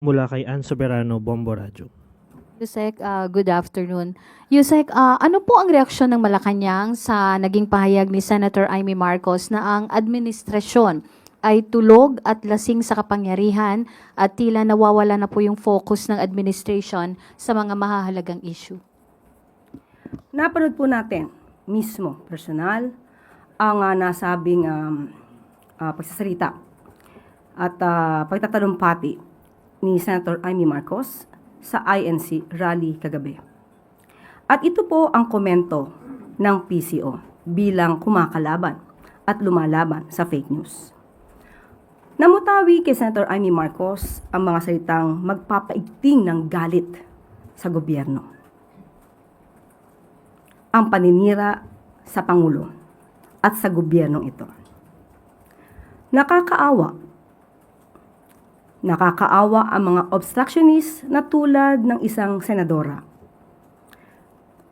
Mula kay Ann Soberano, Bombo Radyo. Yusek, good afternoon. Yusek, ano po ang reaksyon ng Malacanang sa naging pahayag ni Senator Amy Marcos na ang administrasyon ay tulog at lasing sa kapangyarihan at tila nawawala na po yung focus ng administration sa mga mahahalagang issue? Napanood po natin mismo, personal, ang nasabing pagsasalita at pagtatalumpati ni Senator Amy Marcos sa INC rally kagabi. At ito po ang komento ng PCO bilang kumakalaban at lumalaban sa fake news. Namutawi kay Senator Amy Marcos ang mga salitang magpapaigting ng galit sa gobyerno. Ang paninira sa Pangulo at sa gobyernong ito. Nakakaawa ang mga obstructionist na tulad ng isang senadora.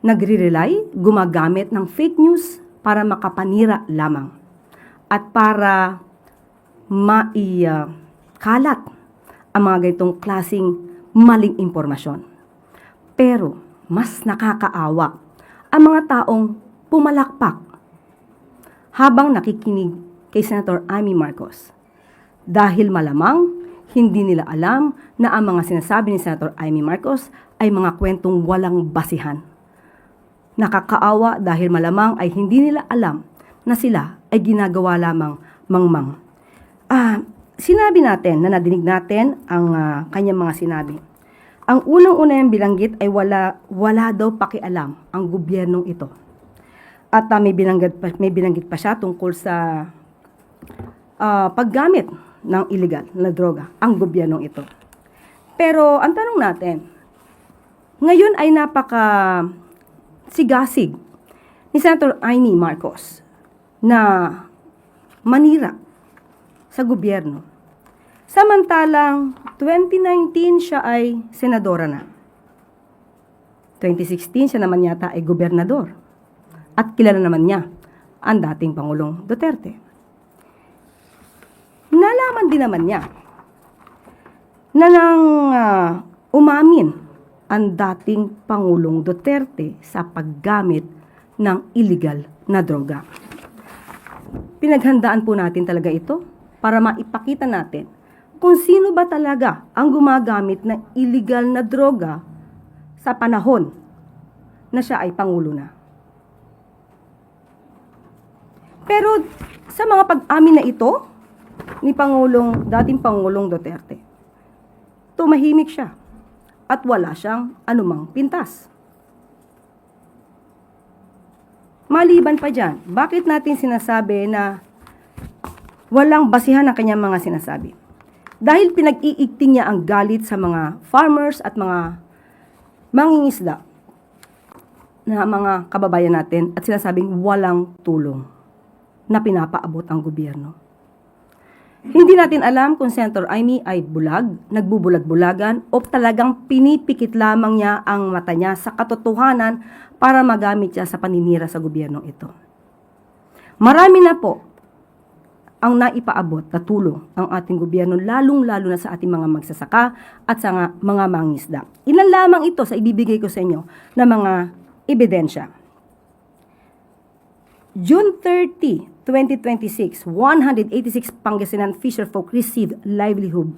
Nagre-rely, gumagamit ng fake news para makapanira lamang at para kalat ang mga ganitong klaseng maling impormasyon. Pero mas nakakaawa ang mga taong pumalakpak habang nakikinig kay Senator Amy Marcos. Dahil malamang hindi nila alam na ang mga sinasabi ni Senator Amy Marcos ay mga kwentong walang basihan. Nakakaawa dahil malamang ay hindi nila alam na sila ay ginagawa lamang mangmang. Sinabi natin na nadinig natin ang kanyang mga sinabi. Ang unang-una yung bilanggit ay wala daw pakialam ang gobyernong ito. At may bilanggit pa siya tungkol sa paggamit ng illegal na droga ang gobyernong ito. Pero ang tanong natin, ngayon ay sigasig ni Senator Amy Marcos na manira sa gobyerno. Samantalang 2019 siya ay senadora na. 2016 siya naman yata ay gobernador. At kilala naman niya ang dating Pangulong Duterte. Nalaman din naman niya na nang umamin ang dating Pangulong Duterte sa paggamit ng illegal na droga. Pinaghandaan po natin talaga ito para maipakita natin kung sino ba talaga ang gumagamit ng illegal na droga sa panahon na siya ay Pangulo na. Pero sa mga pag-amin na ito ni dating Pangulong Duterte, tumahimik siya at wala siyang anumang pintas. Maliban pa dyan, bakit natin sinasabi na walang basihan ang kanyang mga sinasabi? Dahil pinag-iigting niya ang galit sa mga farmers at mga mangingisda na mga kababayan natin at sinasabing walang tulong na pinapaabot ang gobyerno. Hindi natin alam kung Senator Amy ay bulag, nagbubulag-bulagan o talagang pinipikit lamang niya ang mata niya sa katotohanan para magamit siya sa paninira sa gobyernong ito. Marami na po ang naipaabot na tulong ang ating gobyerno, lalong-lalo na sa ating mga magsasaka at sa mga mangingisda. Ilan lamang ito sa ibibigay ko sa inyo na mga ebidensya. June 30, 2026, 186 Pangasinan fisherfolk received livelihood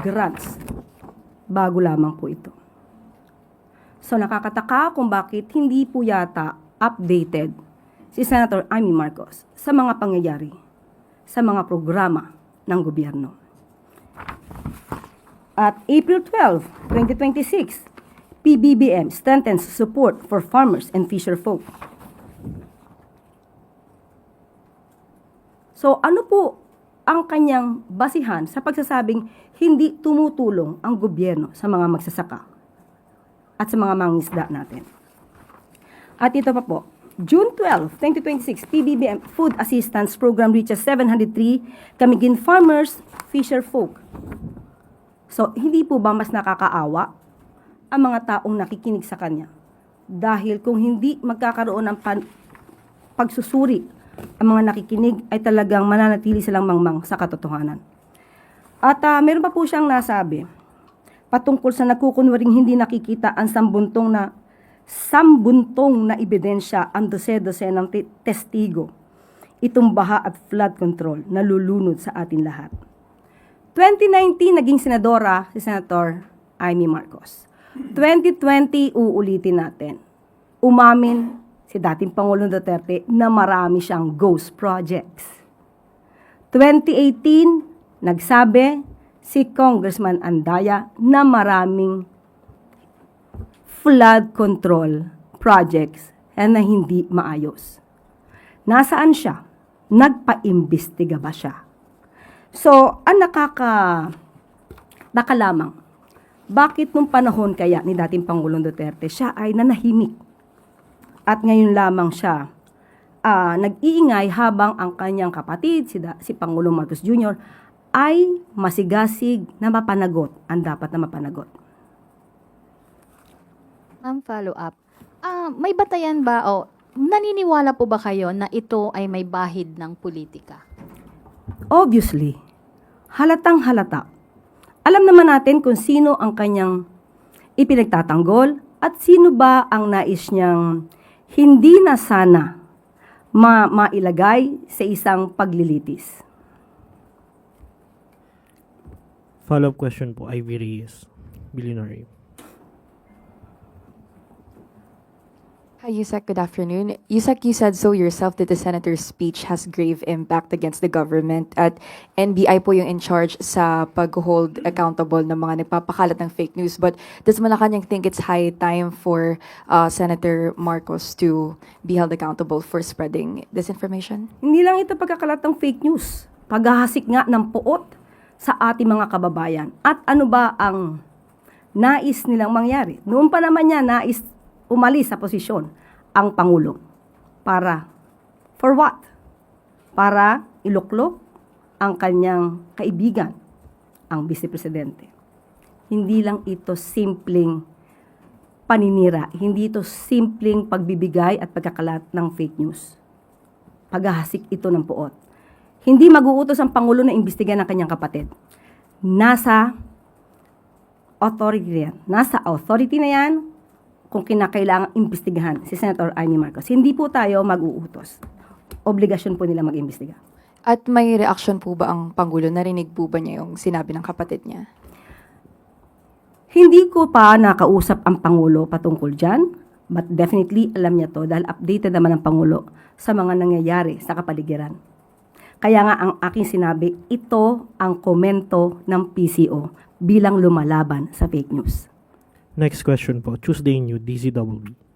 grants. Bago lamang po ito. So nakakataka kung bakit hindi po yata updated si Senator Amy Marcos sa mga pangyayari, sa mga programa ng gobyerno. At April 12, 2026, PBBM strengthens support for farmers and fisherfolk. So ano po ang kanyang basihan sa pagsasabing hindi tumutulong ang gobyerno sa mga magsasaka at sa mga mangingisda natin? At ito pa po, June 12, 2026, PBBM Food Assistance Program reaches 703 Camiguin farmers, fisherfolk. So hindi po ba mas nakakaawa ang mga taong nakikinig sa kanya? Dahil kung hindi magkakaroon ng pagsusuri ang mga nakikinig ay talagang mananatili silang mangmang sa katotohanan. At meron pa po siyang nasabi patungkol sa nagkukunwaring hindi nakikita ang sambuntong na ebidensya ang dose-dose ng testigo. Itong baha at flood control na lulunod sa atin lahat. 2019, naging senadora si Senator Amy Marcos. 2020, uulitin natin. Umamin si dating Pangulong Duterte na marami siyang ghost projects. 2018, nagsabi si Congressman Andaya na maraming flood control projects na hindi maayos. Nasaan siya? Nagpa-imbestiga ba siya? So, ang nakalamang, bakit nung panahon kaya ni dating Pangulong Duterte, siya ay nanahimik? At ngayon lamang siya nag-iingay habang ang kanyang kapatid, si Pangulong Marcos Jr., ay masigasig na mapanagot ang dapat na mapanagot. Ma'am, follow up. May batayan ba o naniniwala po ba kayo na ito ay may bahid ng politika? Obviously, halatang halata. Alam naman natin kung sino ang kanyang ipinagtatanggol at sino ba ang nais niyang hindi na sana mailagay sa isang paglilitis. Follow-up question po, Ivy Reyes, Billionaire. Hi, Yusek. Good afternoon. Yusek, you said so yourself that the senator's speech has grave impact against the government at NBI po yung in charge sa pag-hold accountable ng mga nagpapakalat ng fake news. But does Malacanang think it's high time for Senator Marcos to be held accountable for spreading disinformation? Hindi lang ito pagkakalat ng fake news, paghahasik nga ng puot sa ating mga kababayan. At ano ba ang nais nilang mangyari? Noon pa naman niya nais umalis sa posisyon ang Pangulo. For what? Para iluklok ang kanyang kaibigan, ang Vice Presidente. Hindi lang ito simpleng paninira. Hindi ito simpleng pagbibigay at pagkakalat ng fake news. Paghahasik ito ng puot. Hindi mag-uutos ang Pangulo na imbestigahan ng kanyang kapatid. Nasa authority yan. Nasa authority na yan kung kinakailangang imbestigahan si Senator Amy Marcos. Hindi po tayo mag-uutos. Obligasyon po nila mag-imbestiga. At may reaction po ba ang Pangulo? Narinig po ba niya yung sinabi ng kapatid niya? Hindi ko pa nakausap ang Pangulo patungkol dyan, but definitely alam niya to dahil updated naman ang Pangulo sa mga nangyayari sa kapaligiran. Kaya nga ang aking sinabi, ito ang komento ng PCO bilang lumalaban sa fake news. Next question po, Tuesday New, DZWB.